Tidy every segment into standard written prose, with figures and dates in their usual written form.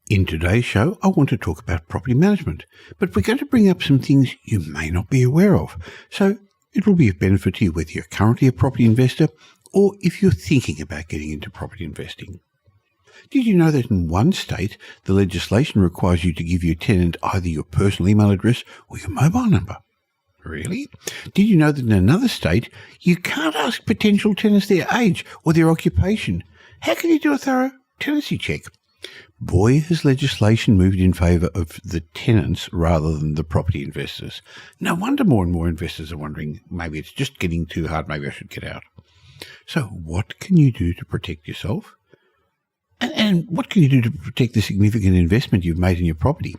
In today's show, I want to talk about property management, but we're going to bring up some things you may not be aware of. So it will be of benefit to you whether you're currently a property investor or if you're thinking about getting into property investing. Did you know that in one state, the legislation requires you to give your tenant either your personal email address or your mobile number? Really? Did you know that in another state, you can't ask potential tenants their age or their occupation? How can you do a thorough tenancy check? Boy, has legislation moved in favour of the tenants rather than the property investors. No wonder more and more investors are wondering, maybe it's just getting too hard, maybe I should get out. So what can you do to protect yourself? And what can you do to protect the significant investment you've made in your property?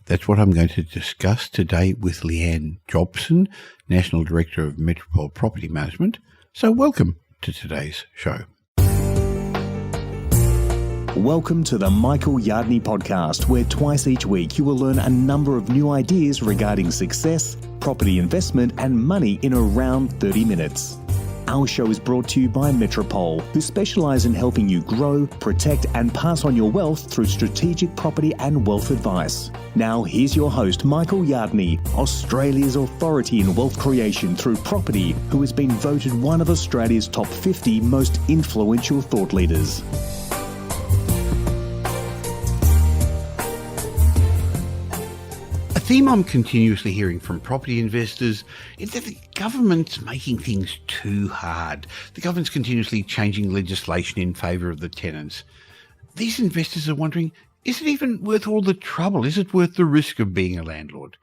That's what I'm going to discuss today with Leanne Jopson, National Director of Metropole Property Management. So welcome to today's show. Welcome to the Michael Yardney podcast, where twice each week you will learn a number of new ideas regarding success, property investment and money in around 30 minutes. Our show is brought to you by Metropole, who specialise in helping you grow, protect and pass on your wealth through strategic property and wealth advice. Now here's your host, Michael Yardney, Australia's authority in wealth creation through property, who has been voted one of Australia's top 50 most influential thought leaders. A theme I'm continuously hearing from property investors is that the government's making things too hard. The government's continuously changing legislation in favour of the tenants. These investors are wondering, is it even worth all the trouble? Is it worth the risk of being a landlord?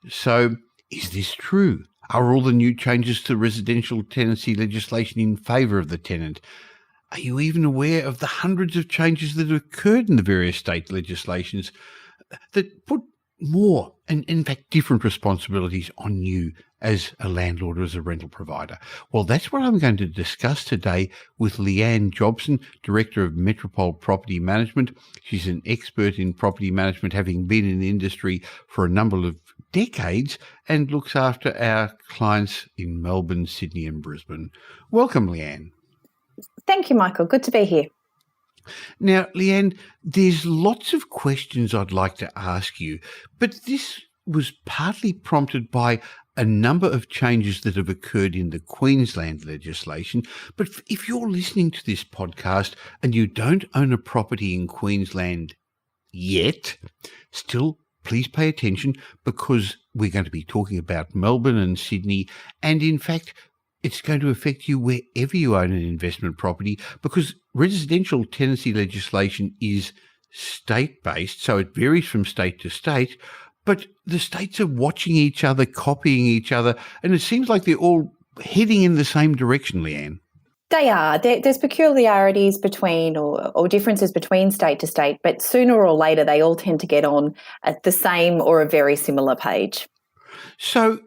So, is this true? Are all the new changes to residential tenancy legislation in favour of the tenant? Are you even aware of the hundreds of changes that have occurred in the various state legislations that put more and in fact different responsibilities on you as a landlord or as a rental provider? Well, that's what I'm going to discuss today with Leanne Jopson, Director of Metropole Property Management. She's an expert in property management, having been in the industry for a number of decades, and looks after our clients in Melbourne, Sydney and Brisbane. Welcome, Leanne. Thank you, Michael. Good to be here. Now, Leanne, there's lots of questions I'd like to ask you, but this was partly prompted by a number of changes that have occurred in the Queensland legislation. But if you're listening to this podcast and you don't own a property in Queensland yet, still please pay attention, because we're going to be talking about Melbourne and Sydney, and in fact, it's going to affect you wherever you own an investment property, because residential tenancy legislation is state-based, so it varies from state to state, but the states are watching each other, copying each other, and it seems like they're all heading in the same direction, Leanne. They are. There's peculiarities between or differences between state to state, but sooner or later they all tend to get on at the same or a very similar page. So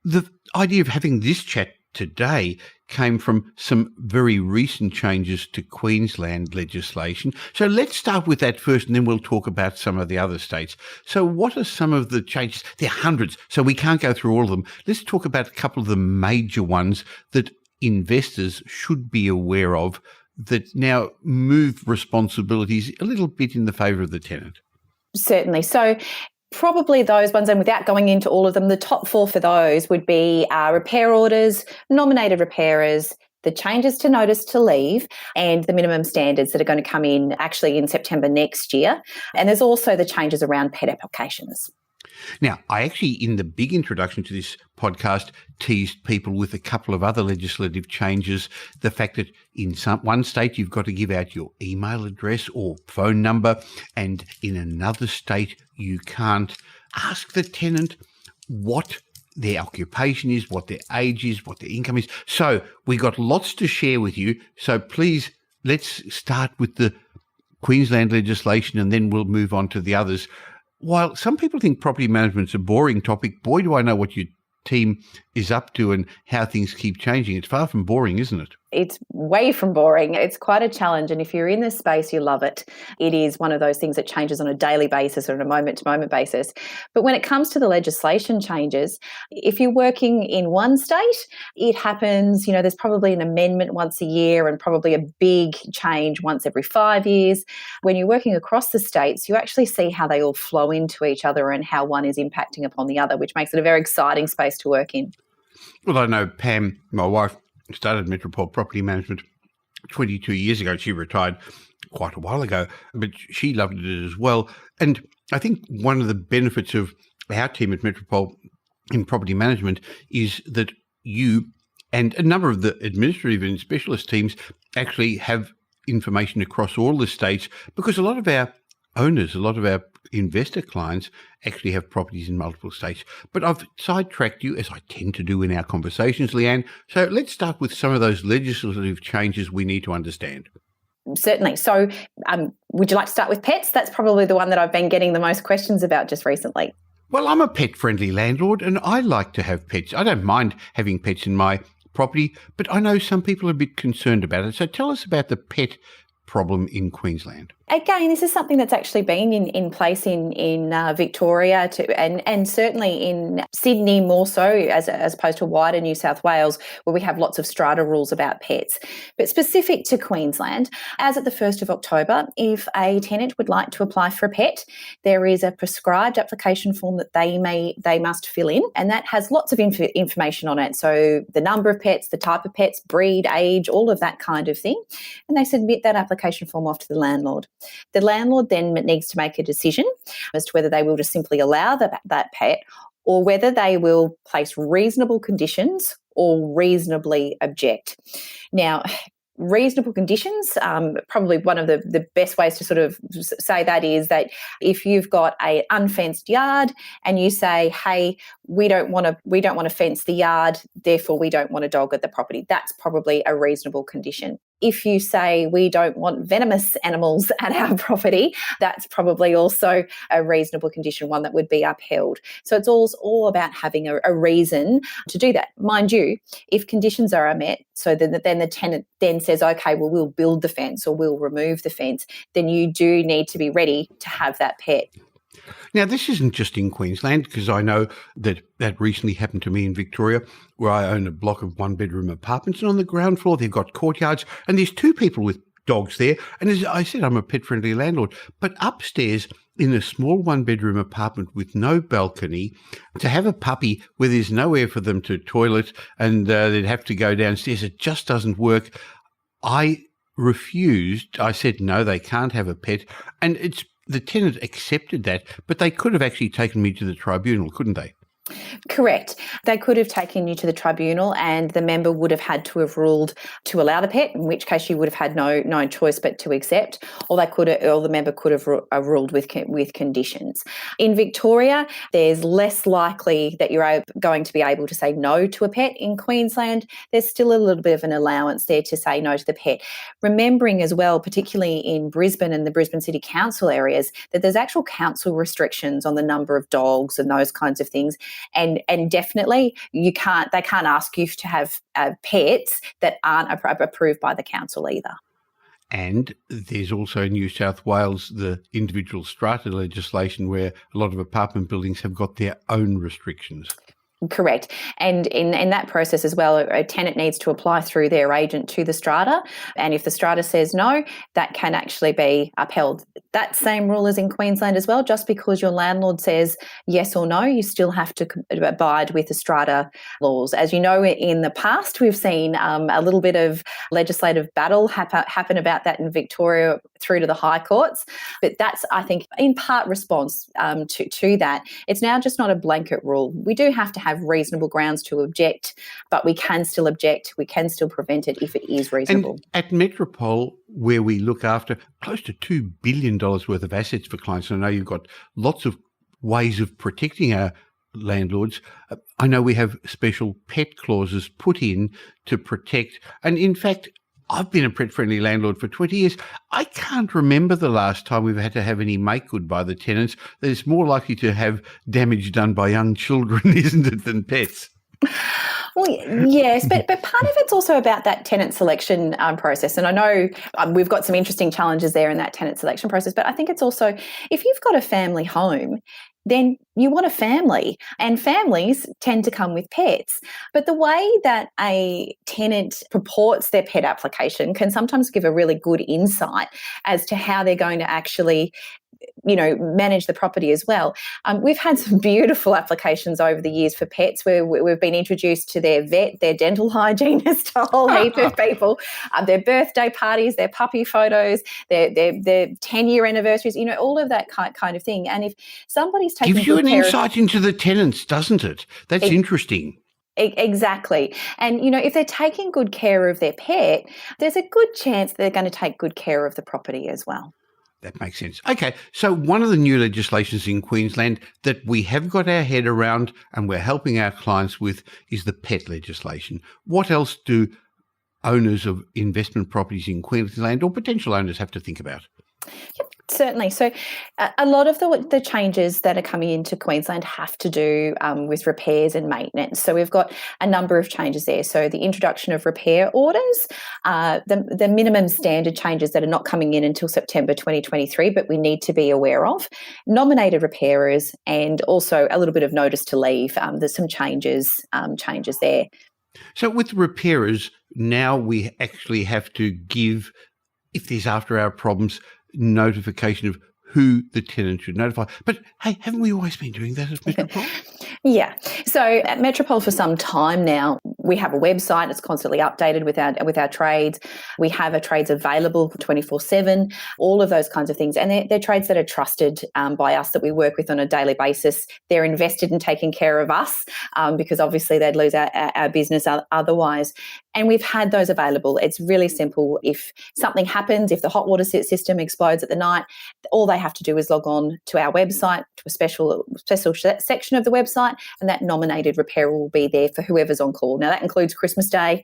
the idea of having this chat today came from some very recent changes to Queensland legislation. So let's start with that first, and then we'll talk about some of the other states. So what are some of the changes? There are hundreds, so we can't go through all of them. Let's talk about a couple of the major ones that investors should be aware of that now move responsibilities a little bit in the favour of the tenant. Certainly. So probably those ones, and without going into all of them, the top four for those would be repair orders, nominated repairers, the changes to notice to leave, and the minimum standards that are going to come in actually in September next year. And there's also the changes around pet applications. Now, I actually, in the big introduction to this podcast, teased people with a couple of other legislative changes. The fact that in one state you've got to give out your email address or phone number, and in another state you can't ask the tenant what their occupation is, what their age is, what their income is. So we got lots to share with you. So please, let's start with the Queensland legislation and then we'll move on to the others. While some people think property management's a boring topic, boy, do I know what your team is up to and how things keep changing. It's far from boring, isn't it? It's way from boring. It's quite a challenge. And if you're in this space, you love it. It is one of those things that changes on a daily basis or on a moment-to-moment basis. But when it comes to the legislation changes, if you're working in one state, it happens, there's probably an amendment once a year and probably a big change once every 5 years. When you're working across the states, you actually see how they all flow into each other and how one is impacting upon the other, which makes it a very exciting space to work in. Well, I know Pam, my wife, started Metropole Property Management 22 years ago. She retired quite a while ago, but she loved it as well. And I think one of the benefits of our team at Metropole in property management is that you and a number of the administrative and specialist teams actually have information across all the states, because a lot of our owners, a lot of our investor clients actually have properties in multiple states. But I've sidetracked you, as I tend to do in our conversations, Leanne. So let's start with some of those legislative changes we need to understand. Certainly. So would you like to start with pets? That's probably the one that I've been getting the most questions about just recently. Well, I'm a pet-friendly landlord and I like to have pets. I don't mind having pets in my property, but I know some people are a bit concerned about it. So tell us about the pet problem in Queensland. Again, this is something that's actually been in place in Victoria and certainly in Sydney more so as opposed to wider New South Wales, where we have lots of strata rules about pets. But specific to Queensland, as at the 1st of October, if a tenant would like to apply for a pet, there is a prescribed application form that they must fill in, and that has lots of information on it. So the number of pets, the type of pets, breed, age, all of that kind of thing. And they submit that application form off to the landlord. The landlord then needs to make a decision as to whether they will just simply allow that pet or whether they will place reasonable conditions or reasonably object. Now, reasonable conditions, probably one of the best ways to sort of say that is that if you've got an unfenced yard and you say, hey, we don't want to fence the yard, therefore we don't want a dog at the property, that's probably a reasonable condition. If you say we don't want venomous animals at our property, that's probably also a reasonable condition, one that would be upheld. So it's all about having a reason to do that. Mind you, if conditions are met, so then the tenant then says, okay, well, we'll build the fence or we'll remove the fence, then you do need to be ready to have that pet. Now, this isn't just in Queensland, because I know that recently happened to me in Victoria, where I own a block of one-bedroom apartments, and on the ground floor they've got courtyards, and there's two people with dogs there. And as I said, I'm a pet-friendly landlord. But upstairs, in a small one-bedroom apartment with no balcony, to have a puppy where there's nowhere for them to toilet and they'd have to go downstairs, it just doesn't work. I refused. I said, no, they can't have a pet. And the tenant accepted that, but they could have actually taken me to the tribunal, couldn't they? Correct. They could have taken you to the tribunal and the member would have had to have ruled to allow the pet, in which case you would have had no choice but to accept, or the member could have ruled with conditions. In Victoria, there's less likely that you're going to be able to say no to a pet. In Queensland, there's still a little bit of an allowance there to say no to the pet. Remembering as well, particularly in Brisbane and the Brisbane City Council areas, that there's actual council restrictions on the number of dogs and those kinds of things. And definitely they can't ask you to have pets that aren't approved by the council either. And there's also in New South Wales the individual strata legislation where a lot of apartment buildings have got their own restrictions. Correct. And in that process as well, a tenant needs to apply through their agent to the strata. And if the strata says no, that can actually be upheld. That same rule is in Queensland as well. Just because your landlord says yes or no, you still have to abide with the strata laws. As you know, in the past, we've seen a little bit of legislative battle happen about that in Victoria through to the high courts. But that's, I think, in part response to that. It's now just not a blanket rule. We do have to have reasonable grounds to object, but we can still object. We can still prevent it if it is reasonable. And at Metropole, where we look after close to $2 billion worth of assets for clients, and I know you've got lots of ways of protecting our landlords. I know we have special pet clauses put in to protect. And in fact, I've been a pet-friendly landlord for 20 years. I can't remember the last time we've had to have any make-good by the tenants. There's more likely to have damage done by young children, isn't it, than pets? Well, yes, but part of it's also about that tenant selection process. And I know we've got some interesting challenges there in that tenant selection process, but I think it's also, if you've got a family home, then you want a family, and families tend to come with pets. But the way that a tenant purports their pet application can sometimes give a really good insight as to how they're going to actually manage the property as well. We've had some beautiful applications over the years for pets where we've been introduced to their vet, their dental hygienist, a whole heap of people, their birthday parties, their puppy photos, their 10-year anniversaries, all of that kind of thing. And if somebody's taking gives you an insight into the tenants, doesn't it? That's interesting. Exactly. And, if they're taking good care of their pet, there's a good chance they're going to take good care of the property as well. That makes sense. Okay, so one of the new legislations in Queensland that we have got our head around and we're helping our clients with is the pet legislation. What else do owners of investment properties in Queensland or potential owners have to think about? Yep, certainly. So a lot of the changes that are coming into Queensland have to do with repairs and maintenance. So we've got a number of changes there. So the introduction of repair orders, the minimum standard changes that are not coming in until September 2023, but we need to be aware of, nominated repairers, and also a little bit of notice to leave. There's some changes there. So with repairers, now we actually have to give, if there's after hour problems, notification of who the tenant should notify. But hey, haven't we always been doing that at Metropole? Yeah. So at Metropole for some time now, we have a website. It's constantly updated with our trades. We have our trades available 24/7, all of those kinds of things. And they're trades that are trusted by us, that we work with on a daily basis. They're invested in taking care of us because obviously they'd lose our business otherwise. And we've had those available. It's really simple. If something happens, if the hot water system explodes at the night, all they have to do is log on to our website, to a special section of the website, and that nominated repairer will be there for whoever's on call. Now, that includes Christmas Day,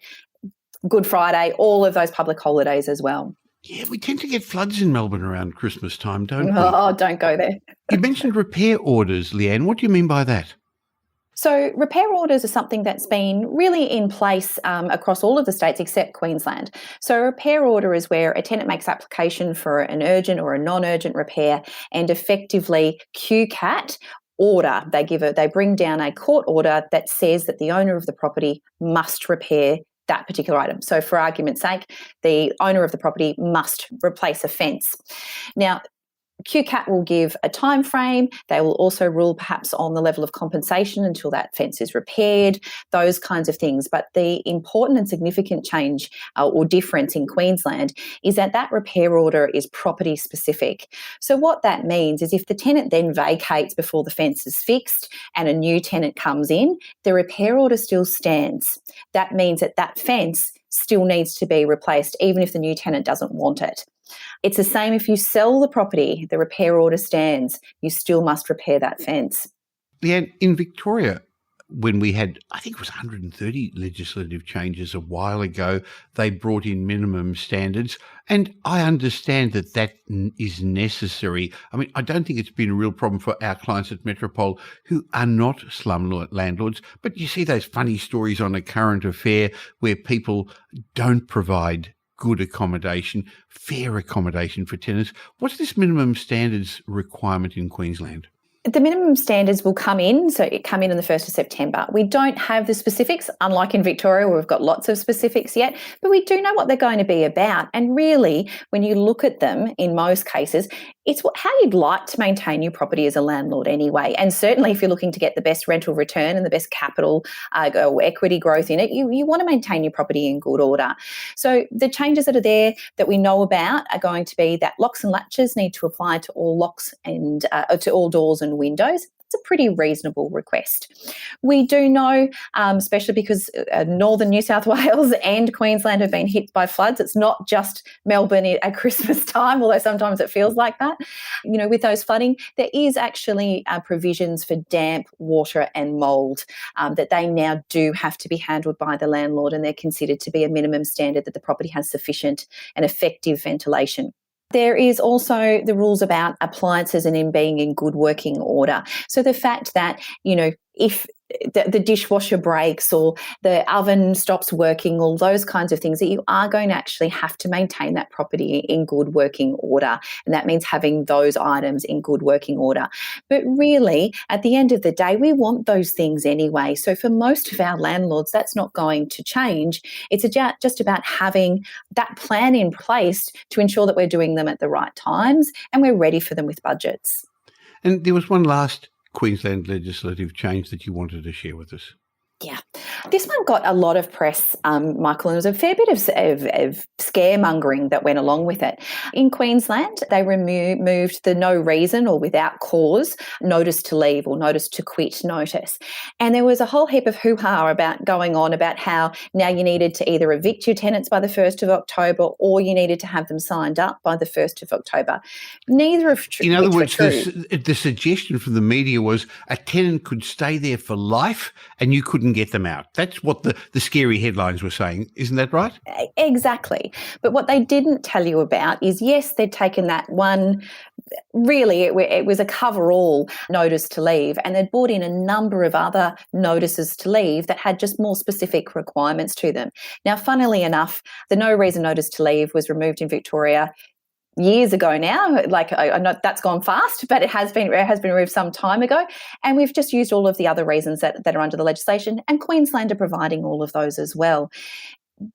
Good Friday, all of those public holidays as well. Yeah, we tend to get floods in Melbourne around Christmas time, don't we? Oh, don't go there. You mentioned repair orders, Leanne. What do you mean by that? So repair orders are something that's been really in place across all of the states except Queensland. So a repair order is where a tenant makes application for an urgent or a non-urgent repair, and effectively QCAT order, they bring down a court order that says that the owner of the property must repair that particular item. So for argument's sake, the owner of the property must replace a fence. Now, QCAT will give a time frame. They will also rule perhaps on the level of compensation until that fence is repaired, those kinds of things. But the important and significant change or difference in Queensland is that repair order is property specific. So what that means is if the tenant then vacates before the fence is fixed and a new tenant comes in, the repair order still stands. That means that fence still needs to be replaced even if the new tenant doesn't want it. It's the same if you sell the property, the repair order stands. You still must repair that fence. Leanne, in Victoria, when we had, I think it was 130 legislative changes a while ago, they brought in minimum standards. And I understand that is necessary. I mean, I don't think it's been a real problem for our clients at Metropole who are not slum landlords. But you see those funny stories on A Current Affair where people don't provide good accommodation, fair accommodation for tenants. What's this minimum standards requirement in Queensland? The minimum standards will come in the 1st of September. We don't have the specifics, unlike in Victoria where we've got lots of specifics yet, but we do know what they're going to be about. And really, when you look at them, in most cases, it's how you'd like to maintain your property as a landlord anyway. And certainly if you're looking to get the best rental return and the best capital or equity growth in it, you want to maintain your property in good order. So the changes that are there that we know about are going to be that locks and latches need to apply to all locks and to all doors and windows. It's a pretty reasonable request. We do know, especially because northern New South Wales and Queensland have been hit by floods. It's not just Melbourne at Christmas time, although sometimes it feels like that. With those flooding, there is actually provisions for damp, water and mould that they now do have to be handled by the landlord, and they're considered to be a minimum standard that the property has sufficient and effective ventilation. There is also the rules about appliances and in being in good working order. So the fact that, if the dishwasher breaks or the oven stops working, all those kinds of things, that you are going to actually have to maintain that property in good working order. And that means having those items in good working order. But really, at the end of the day, we want those things anyway. So for most of our landlords, that's not going to change. It's just about having that plan in place to ensure that we're doing them at the right times and we're ready for them with budgets. And there was one last Queensland legislative change that you wanted to share with us. Yeah, this one got a lot of press, Michael, and there was a fair bit of scaremongering that went along with it. In Queensland, they removed the no reason or without cause notice to leave or notice to quit notice. And there was a whole heap of hoo-ha going on about how now you needed to either evict your tenants by the 1st of October or you needed to have them signed up by the 1st of October. Neither of In other words, the suggestion from the media was a tenant could stay there for life and you couldn't get them out. That's what the scary headlines were saying. Isn't that right? Exactly. But what they didn't tell you about is, yes, they'd taken that one, really it was a cover-all notice to leave, and they'd brought in a number of other notices to leave that had just more specific requirements to them. Now, funnily enough, the no reason notice to leave was removed in Victoria years ago now. Like, I know that's gone fast, but it has been removed some time ago. And we've just used all of the other reasons that are under the legislation, and Queensland are providing all of those as well.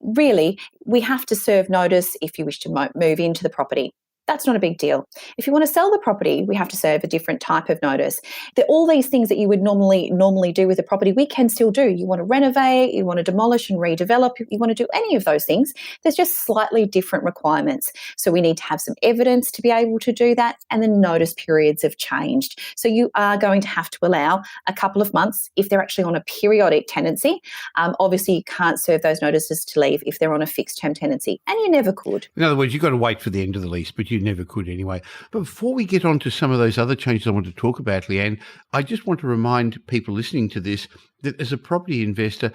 Really, we have to serve notice if you wish to move into the property. That's not a big deal. If you want to sell the property, we have to serve a different type of notice. All these things that you would normally do with a property, we can still do. You want to renovate, you want to demolish and redevelop, you want to do any of those things. There's just slightly different requirements. So we need to have some evidence to be able to do that, and the notice periods have changed. So you are going to have to allow a couple of months if they're actually on a periodic tenancy. Obviously, you can't serve those notices to leave if they're on a fixed term tenancy, and you never could. In other words, you've got to wait for the end of the lease, but you never could anyway. But before we get on to some of those other changes I want to talk about, Leanne, I just want to remind people listening to this that as a property investor,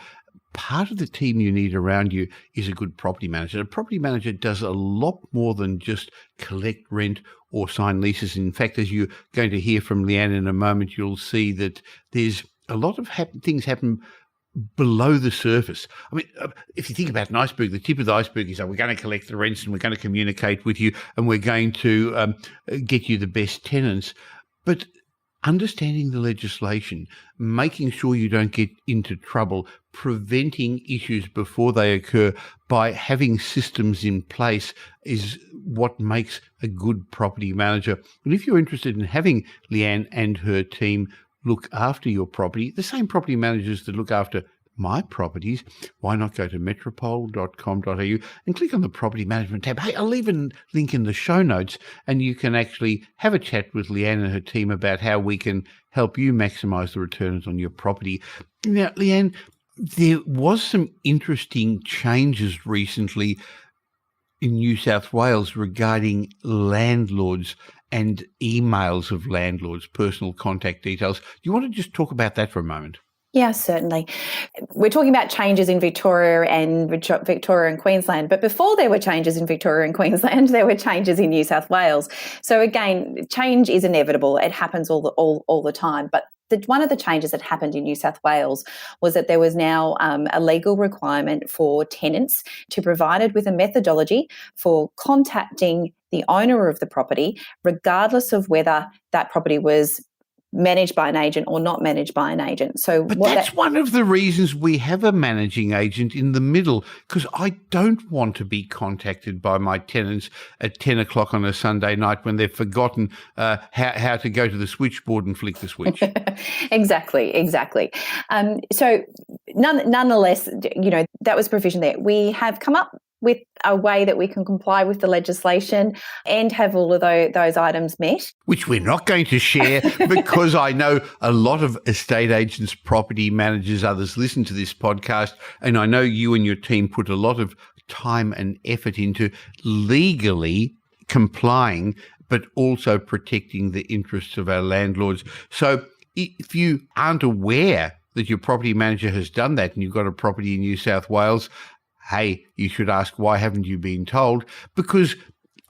part of the team you need around you is a good property manager. A property manager does a lot more than just collect rent or sign leases. In fact, as you're going to hear from Leanne in a moment, you'll see that there's a lot of things happen below the surface. I mean, if you think about an iceberg, the tip of the iceberg is, we're going to collect the rents and we're going to communicate with you and we're going to get you the best tenants. But understanding the legislation, making sure you don't get into trouble, preventing issues before they occur by having systems in place is what makes a good property manager. And if you're interested in having Leanne and her team look after your property, the same property managers that look after my properties, why not go to metropole.com.au and click on the property management tab. Hey, I'll leave a link in the show notes and you can actually have a chat with Leanne and her team about how we can help you maximise the returns on your property. Now, Leanne, there was some interesting changes recently in New South Wales regarding landlords and emails of landlords, personal contact details. Do you want to just talk about that for a moment? Yeah, certainly. We're talking about changes in Victoria and Queensland, but before there were changes in Victoria and Queensland, there were changes in New South Wales. So again, change is inevitable. It happens all the time. But one of the changes that happened in New South Wales was that there was now a legal requirement for tenants to provide it with a methodology for contacting the owner of the property, regardless of whether that property was managed by an agent or not managed by an agent. But that's one of the reasons we have a managing agent in the middle, because I don't want to be contacted by my tenants at 10 o'clock on a Sunday night when they've forgotten how to go to the switchboard and flick the switch. Exactly. So nonetheless, that was provision there. We have come up with a way that we can comply with the legislation and have all of those items met. Which we're not going to share because I know a lot of estate agents, property managers, others listen to this podcast, and I know you and your team put a lot of time and effort into legally complying, but also protecting the interests of our landlords. So if you aren't aware that your property manager has done that and you've got a property in New South Wales, hey, you should ask, why haven't you been told? Because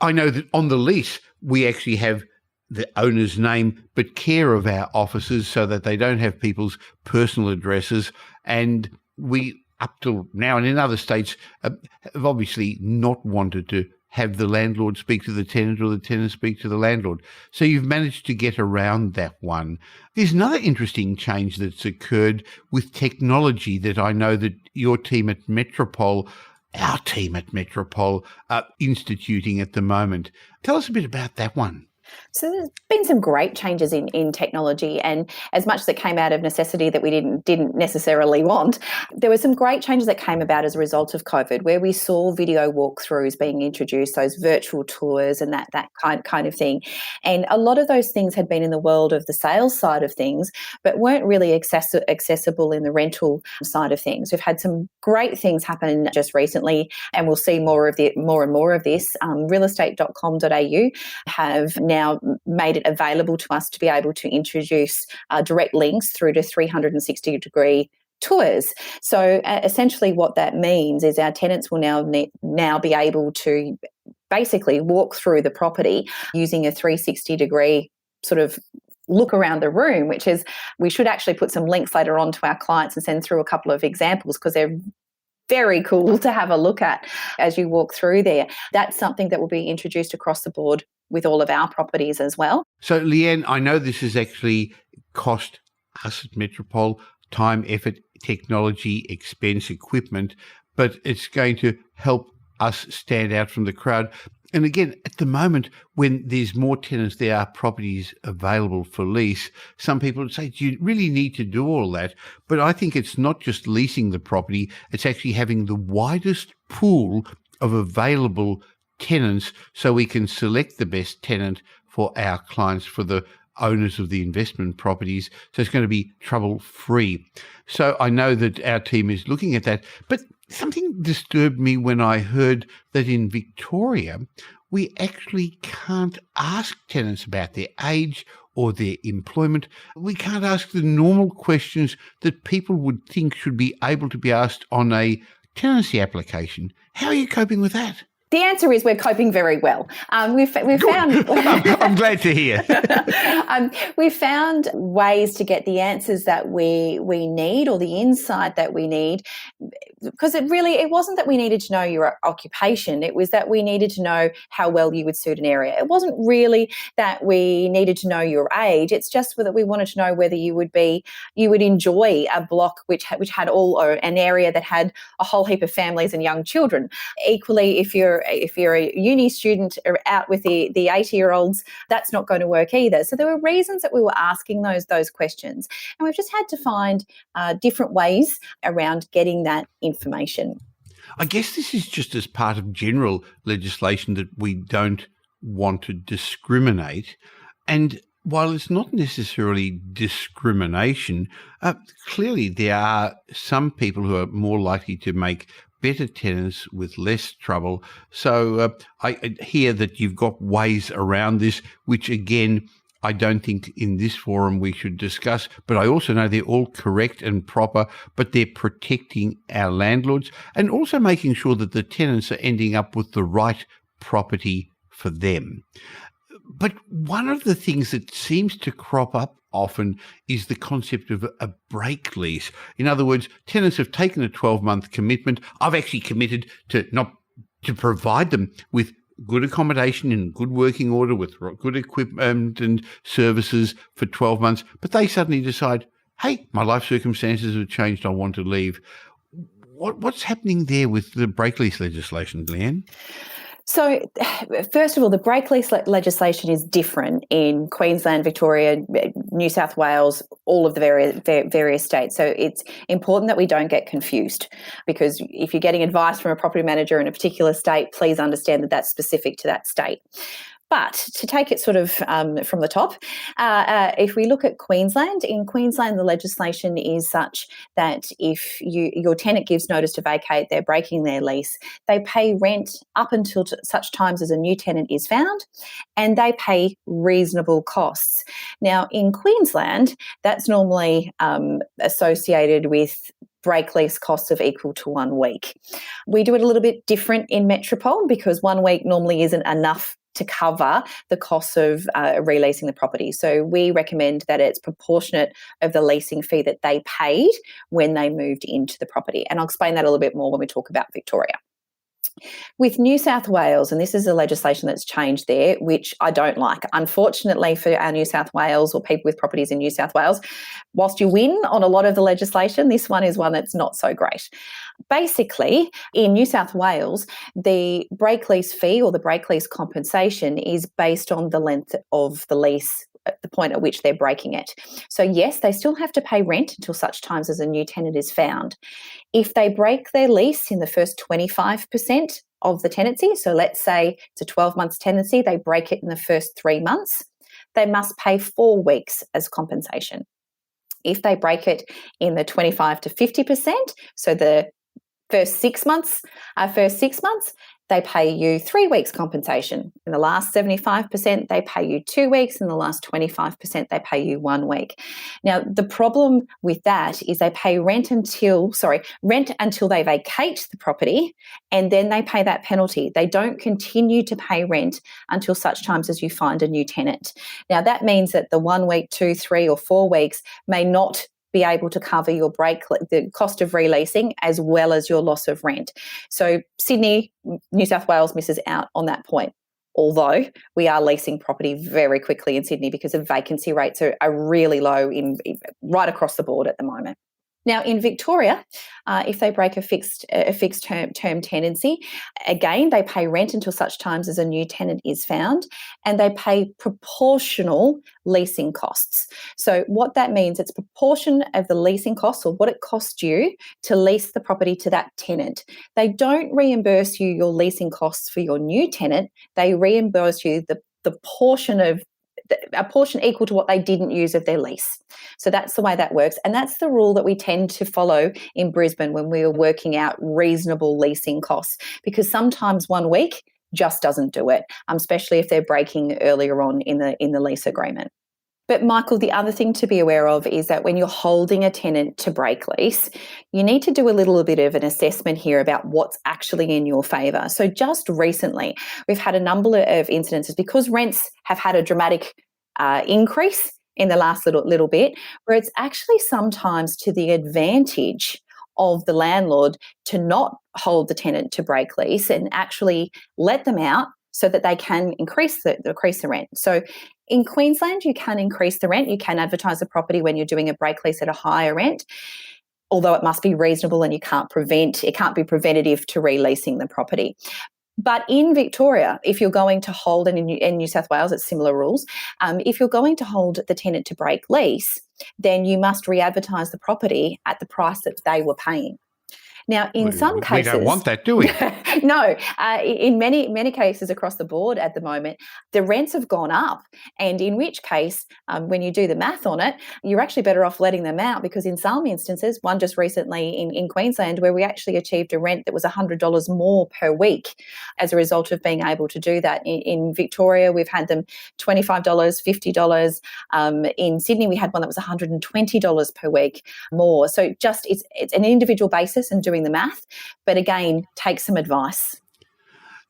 I know that on the lease, we actually have the owner's name, but care of our offices so that they don't have people's personal addresses. And we, up till now and in other states, have obviously not wanted to have the landlord speak to the tenant or the tenant speak to the landlord. So you've managed to get around that one. There's another interesting change that's occurred with technology that I know that your team at Metropole, our team at Metropole, are instituting at the moment. Tell us a bit about that one. So there's been some great changes in technology, and as much as it came out of necessity that we didn't necessarily want, there were some great changes that came about as a result of COVID, where we saw video walkthroughs being introduced, those virtual tours and that kind of thing. And a lot of those things had been in the world of the sales side of things, but weren't really accessible in the rental side of things. We've had some great things happen just recently, and we'll see more and more of this. Realestate.com.au have now made it available to us to be able to introduce direct links through to 360-degree tours. So essentially what that means is our tenants will now be able to basically walk through the property using a 360-degree sort of look around the room, which is, we should actually put some links later on to our clients and send through a couple of examples, because they're very cool to have a look at as you walk through there. That's something that will be introduced across the board with all of our properties as well. So, Leanne, I know this has actually cost us at Metropole time, effort, technology, expense, equipment, but it's going to help us stand out from the crowd. And again, at the moment, when there's more tenants, there are properties available for lease. Some people would say, do you really need to do all that? But I think it's not just leasing the property, it's actually having the widest pool of available tenants so we can select the best tenant for our clients, for the owners of the investment properties. So it's going to be trouble-free. So I know that our team is looking at that, but something disturbed me when I heard that in Victoria, we actually can't ask tenants about their age or their employment. We can't ask the normal questions that people would think should be able to be asked on a tenancy application. How are you coping with that? The answer is we're coping very well. We've found. I'm glad to hear. We've found ways to get the answers that we need, or the insight that we need, because it wasn't that we needed to know your occupation. It was that we needed to know how well you would suit an area. It wasn't really that we needed to know your age. It's just that we wanted to know whether you would enjoy a block which had or an area that had a whole heap of families and young children. Equally, if you're a uni student or out with the 80-year-olds, that's not going to work either. So there were reasons that we were asking those questions, and we've just had to find different ways around getting that information. I guess this is just as part of general legislation that we don't want to discriminate. And while it's not necessarily discrimination, clearly there are some people who are more likely to make better tenants with less trouble. So I hear that you've got ways around this, which again, I don't think in this forum we should discuss, but I also know they're all correct and proper, but they're protecting our landlords and also making sure that the tenants are ending up with the right property for them. But one of the things that seems to crop up often is the concept of a break lease. In other words, tenants have taken a 12-month commitment. I've actually committed to provide them with good accommodation in good working order, with good equipment and services for 12 months, but they suddenly decide, hey, my life circumstances have changed, I want to leave. What's happening there with the break lease legislation, Leanne? So, first of all, the break lease legislation is different in Queensland, Victoria, New South Wales, all of the various states. So it's important that we don't get confused, because if you're getting advice from a property manager in a particular state, please understand that that's specific to that state. But to take it sort of from the top, if we look at Queensland, in Queensland the legislation is such that if your tenant gives notice to vacate, they're breaking their lease, they pay rent up until such times as a new tenant is found, and they pay reasonable costs. Now, in Queensland, that's normally associated with break lease costs of equal to 1 week. We do it a little bit different in Metropole, because 1 week normally isn't enough to cover the costs of releasing the property. So we recommend that it's proportionate of the leasing fee that they paid when they moved into the property. And I'll explain that a little bit more when we talk about Victoria. With New South Wales, and this is a legislation that's changed there, which I don't like. Unfortunately for our New South Wales or people with properties in New South Wales, whilst you win on a lot of the legislation, this one is one that's not so great. Basically, in New South Wales, the break lease fee or the break lease compensation is based on the length of the lease at the point at which they're breaking it. So yes, they still have to pay rent until such times as a new tenant is found. If they break their lease in the first 25% of the tenancy, so let's say it's a 12-month tenancy, they break it in the first 3 months, they must pay 4 weeks as compensation. If they break it in the 25 to 50%, so the first 6 months, they pay you 3 weeks compensation. In the last 75%, they pay you 2 weeks. In the last 25%, they pay you 1 week. Now, the problem with that is they pay rent until they vacate the property, and then they pay that penalty. They don't continue to pay rent until such times as you find a new tenant. Now, that means that the 1 week, 2, 3 or 4 weeks may not be able to cover the cost of releasing as well as your loss of rent. So Sydney, New South Wales misses out on that point. Although we are leasing property very quickly in Sydney because the vacancy rates are really low right across the board at the moment. Now, in Victoria, if they break a fixed term tenancy, again, they pay rent until such times as a new tenant is found, and they pay proportional leasing costs. So what that means, it's proportion of the leasing costs or what it costs you to lease the property to that tenant. They don't reimburse you your leasing costs for your new tenant. They reimburse you the portion of a portion equal to what they didn't use of their lease. So that's the way that works. And that's the rule that we tend to follow in Brisbane when we are working out reasonable leasing costs, because sometimes 1 week just doesn't do it, especially if they're breaking earlier on in the lease agreement. But Michael, the other thing to be aware of is that when you're holding a tenant to break lease, you need to do a little bit of an assessment here about what's actually in your favour. So just recently, we've had a number of incidences because rents have had a dramatic increase in the last little bit, where it's actually sometimes to the advantage of the landlord to not hold the tenant to break lease and actually let them out so that they can increase the rent. So in Queensland, you can increase the rent. You can advertise the property when you're doing a break lease at a higher rent, although it must be reasonable and it can't be preventative to releasing the property. But in Victoria, if you're going to hold, and in New South Wales, it's similar rules, if you're going to hold the tenant to break lease, then you must re-advertise the property at the price that they were paying. Now, in some cases... We don't want that, do we? No. In many cases across the board at the moment, the rents have gone up, and in which case, when you do the math on it, you're actually better off letting them out, because in some instances, one just recently in Queensland, where we actually achieved a rent that was $100 more per week as a result of being able to do that. In Victoria, we've had them $25, $50. In Sydney, we had one that was $120 per week more. So just it's an individual basis and doing the math, but again, take some advice.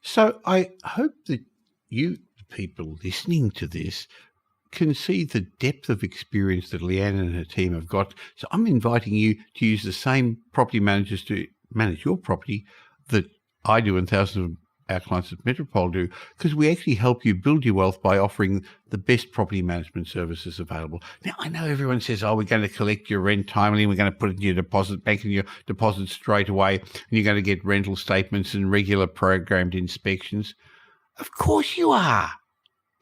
So I hope that you people listening to this can see the depth of experience that Leanne and her team have got. So I'm inviting you to use the same property managers to manage your property that I do and thousands of our clients at Metropole do, because we actually help you build your wealth by offering the best property management services available. Now, I know everyone says, we're going to collect your rent timely, and we're going to put it in your deposit bank and your deposit straight away, and you're going to get rental statements and regular programmed inspections. Of course you are.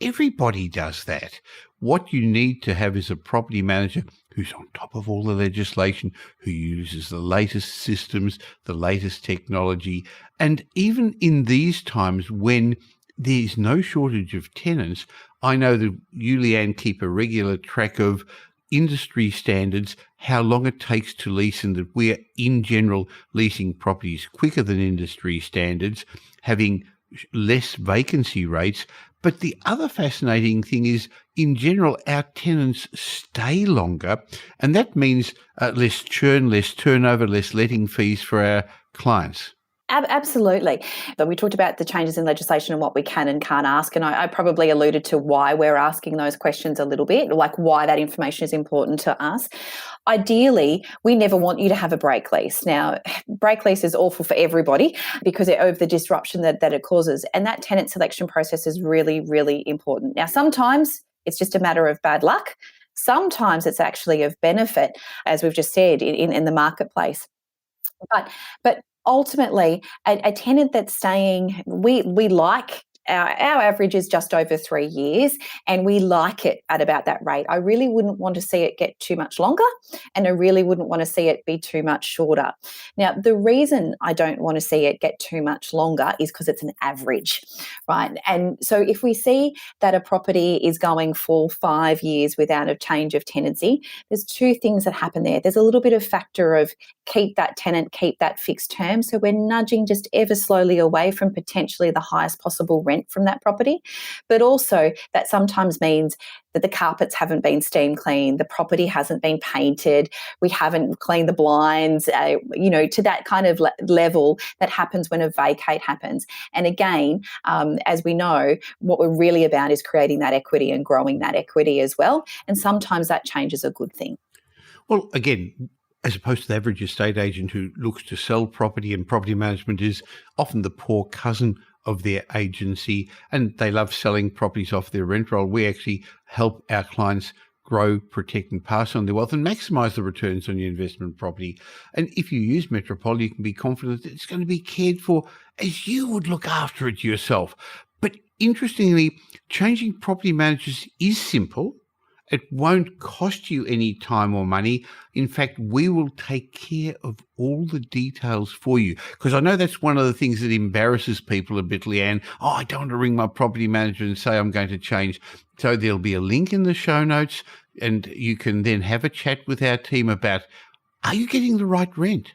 Everybody does that. What you need to have is a property manager who's on top of all the legislation, who uses the latest systems, the latest technology. And even in these times when there's no shortage of tenants, I know that you, Leanne, keep a regular track of industry standards, how long it takes to lease, and that we're, in general, leasing properties quicker than industry standards, having less vacancy rates. But the other fascinating thing is, in general, our tenants stay longer, and that means less churn, less turnover, less letting fees for our clients. Absolutely. But we talked about the changes in legislation and what we can and can't ask. And I probably alluded to why we're asking those questions a little bit, like why that information is important to us. Ideally, we never want you to have a break lease. Now, break lease is awful for everybody because of the disruption that it causes. And that tenant selection process is really, really important. Now, sometimes it's just a matter of bad luck. Sometimes it's actually of benefit, as we've just said, in the marketplace. But ultimately, a tenant that's staying, we like. Our average is just over 3 years, and we like it at about that rate. I really wouldn't want to see it get too much longer, and I really wouldn't want to see it be too much shorter. Now, the reason I don't want to see it get too much longer is because it's an average, right? And so if we see that a property is going for 5 years without a change of tenancy, there's two things that happen there. There's a little bit of factor of keep that tenant, keep that fixed term. So we're nudging just ever slowly away from potentially the highest possible rent from that property. But also that sometimes means that the carpets haven't been steam cleaned, the property hasn't been painted, we haven't cleaned the blinds, to that kind of level that happens when a vacate happens. And again, as we know, what we're really about is creating that equity and growing that equity as well. And sometimes that change is a good thing. Well, again, as opposed to the average estate agent who looks to sell property, and property management is often the poor cousin of their agency, and they love selling properties off their rent roll. We actually help our clients grow, protect and pass on their wealth and maximise the returns on your investment property. And if you use Metropole, you can be confident that it's going to be cared for as you would look after it yourself. But interestingly, changing property managers is simple. It won't cost you any time or money. In fact, we will take care of all the details for you. Because I know that's one of the things that embarrasses people a bit, Leanne. Oh, I don't want to ring my property manager and say I'm going to change. So there'll be a link in the show notes, and you can then have a chat with our team about, are you getting the right rent?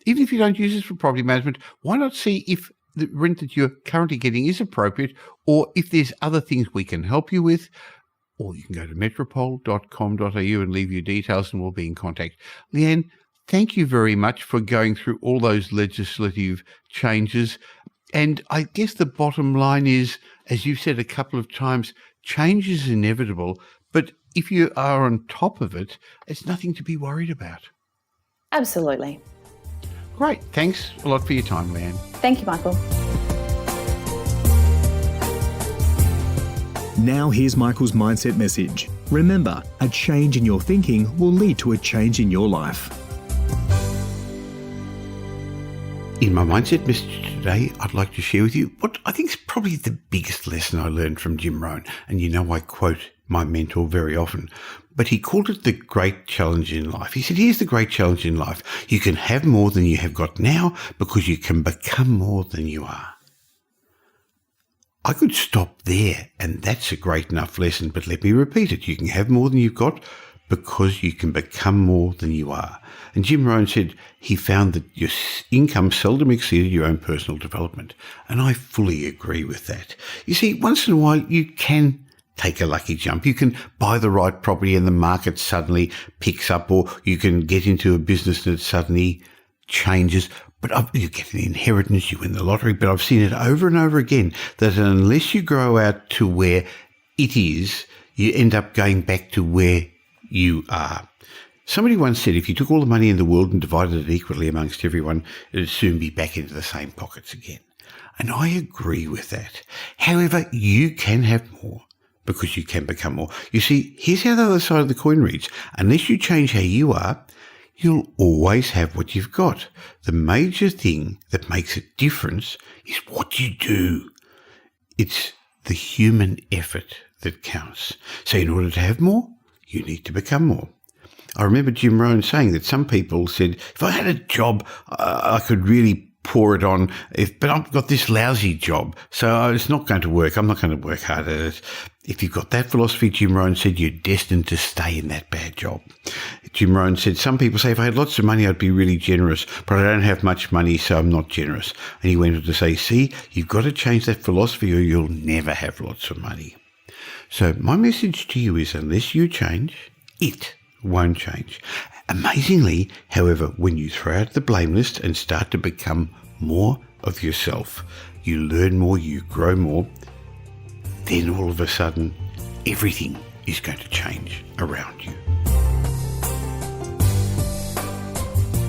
Even if you don't use this for property management, why not see if the rent that you're currently getting is appropriate, or if there's other things we can help you with. Or you can go to metropole.com.au and leave your details and we'll be in contact. Leanne, thank you very much for going through all those legislative changes. And I guess the bottom line is, as you've said a couple of times, change is inevitable. But if you are on top of it, it's nothing to be worried about. Absolutely. Great. Thanks a lot for your time, Leanne. Thank you, Michael. Now here's Michael's mindset message. Remember, a change in your thinking will lead to a change in your life. In my mindset message today, I'd like to share with you what I think is probably the biggest lesson I learned from Jim Rohn. And you know I quote my mentor very often, but he called it the great challenge in life. He said, here's the great challenge in life. You can have more than you have got now because you can become more than you are. I could stop there, and that's a great enough lesson, but let me repeat it. You can have more than you've got because you can become more than you are. And Jim Rohn said he found that your income seldom exceeded your own personal development. And I fully agree with that. You see, once in a while, you can take a lucky jump. You can buy the right property and the market suddenly picks up, or you can get into a business that suddenly changes. But you get an inheritance, you win the lottery. But I've seen it over and over again that unless you grow out to where it is, you end up going back to where you are. Somebody once said if you took all the money in the world and divided it equally amongst everyone, it would soon be back into the same pockets again. And I agree with that. However, you can have more because you can become more. You see, here's how the other side of the coin reads. Unless you change how you are, you'll always have what you've got. The major thing that makes a difference is what you do. It's the human effort that counts. So in order to have more, you need to become more. I remember Jim Rohn saying that some people said, if I had a job, I could really pour it on, but I've got this lousy job, so it's not going to work. I'm not going to work hard at it. If you've got that philosophy, Jim Rohn said, you're destined to stay in that bad job. Jim Rohn said, some people say, if I had lots of money, I'd be really generous, but I don't have much money, so I'm not generous. And he went on to say, see, you've got to change that philosophy or you'll never have lots of money. So my message to you is, unless you change, it won't change. Amazingly, however, when you throw out the blame list and start to become more of yourself, you learn more, you grow more, then all of a sudden, everything is going to change around you.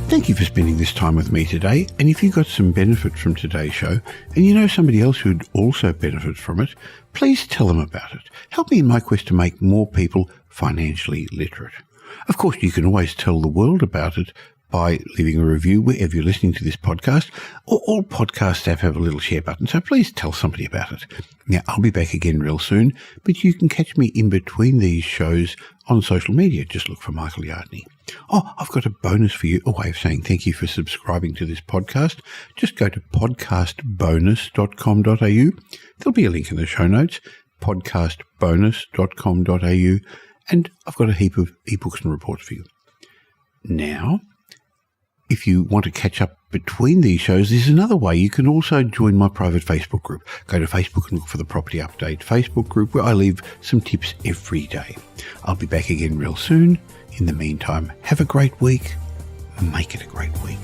Thank you for spending this time with me today, and if you got some benefit from today's show and you know somebody else who'd also benefit from it, please tell them about it. Help me in my quest to make more people financially literate. Of course, you can always tell the world about it by leaving a review wherever you're listening to this podcast. All podcasts have a little share button, so please tell somebody about it. Now, I'll be back again real soon, but you can catch me in between these shows on social media. Just look for Michael Yardney. Oh, I've got a bonus for you, a way of saying thank you for subscribing to this podcast. Just go to podcastbonus.com.au. There'll be a link in the show notes, podcastbonus.com.au, and I've got a heap of ebooks and reports for you. Now, if you want to catch up between these shows, there's another way. You can also join my private Facebook group. Go to Facebook and look for the Property Update Facebook group, where I leave some tips every day. I'll be back again real soon. In the meantime, have a great week. Make it a great week.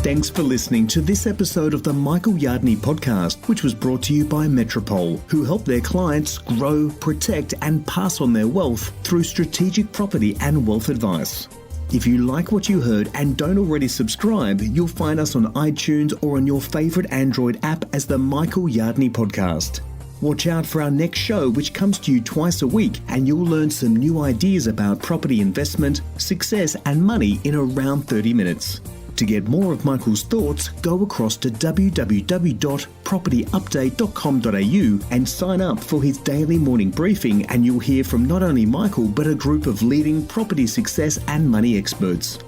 Thanks for listening to this episode of the Michael Yardney podcast, which was brought to you by Metropole, who help their clients grow, protect, and pass on their wealth through strategic property and wealth advice. If you like what you heard and don't already subscribe, you'll find us on iTunes or on your favourite Android app as the Michael Yardney podcast. Watch out for our next show, which comes to you twice a week, and you'll learn some new ideas about property investment, success, and money in around 30 minutes. To get more of Michael's thoughts, go across to www.propertyupdate.com.au and sign up for his daily morning briefing, and you'll hear from not only Michael but a group of leading property success and money experts.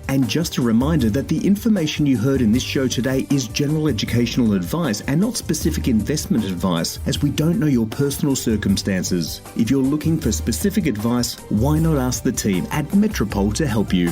And just a reminder that the information you heard in this show today is general educational advice and not specific investment advice, as we don't know your personal circumstances. If you're looking for specific advice, why not ask the team at Metropole to help you?